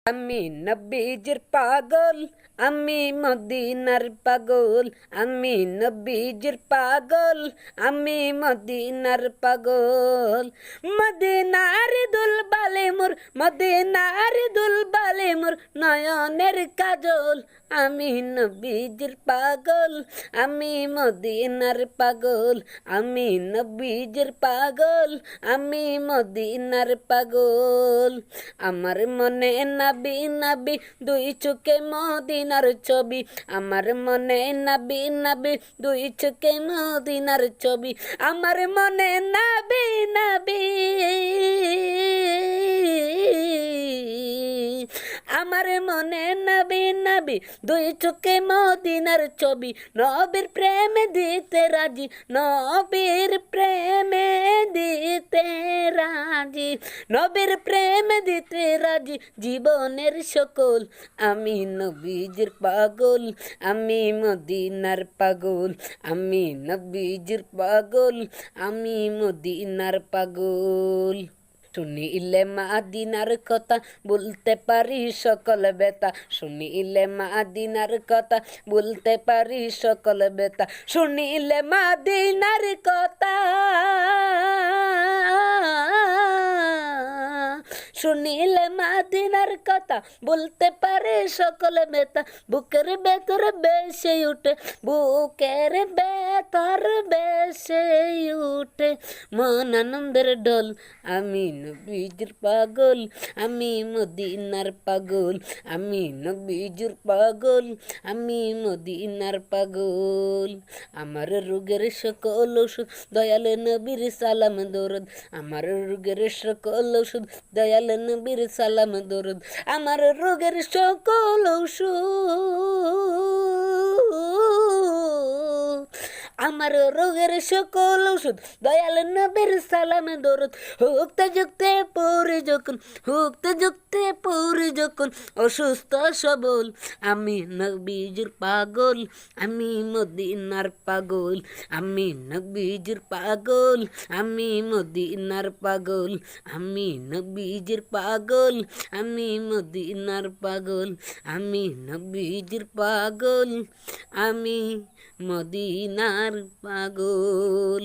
আমি নবীজির পাগল, আমি মদিনার পাগল, আমি নবীজির পাগল, আমি মদিনার পাগল। মদিনার দুলবালে মোর, মদিনার দুলবালে মোর নয়নের কাজল। আমি নবীজির পাগল, আমি মদিনার পাগল, আমি নবীজির পাগল, আমি মদিনার পাগল। আমার মনে নাবি নাবি দুই চোখে মদিনার ছবি, আমার মনে নাবি নাবি দুই চোখে মদিনার ছবি, আমার মনে নাবি নাবি, আমার মনে নাবি নাবি দুই চোখে মদিনার ছবি। নবীর প্রেমে দিতে রাজি, নবীর প্রেমে দিতে রাজি, নবীর প্রেমে দিতে রাজি জীবনের সকল। আমি নবীজির পাগল, আমি মদিনার পাগল, আমি নবীজির পাগল, আমি মদিনার পাগল। শুনিলে মাদিনার কথা বলতে পারি সকল ব্যথা, শুনিলে মাদিনার কথা বলতে পারি সকল ব্যথা, শুনিলে মাদিনার কথা, শুনিলে মাদিনার কথা বলতে পারে সকল ব্যথা। বুকের ভেতর বেশে উঠে, বুকের ভেতর বেশে উঠে মন আনন্দের ঢল। আমি নবীজির পাগল, আমি মদিনার পাগল, আমি নবীজির পাগল, আমি মদিনার পাগল। আমার রোগের সকল ওষুধ দয়াল নবীর সালাম দরদ, আমার রোগের সকল ওষুধ দয়াল নবীর সালাম দরদ, আমার রোগের সকল ওষুধ, আমার রোগের সকল ওষুধ দয়াল নবীর সালাম দরদ। হুকতে যুক্তে পরে যখন, হুকতে যুক্তে পরে যখন অসুস্থ সবল, আমি নবীজির পাগল, আমি মদিনার পাগল, আমি নবীজির পাগল, আমি মদিনার পাগল, আমি নবীজির পাগল, আমি মদিনার পাগল, আমি নবীজির পাগল, আমি মদিনার পাগল।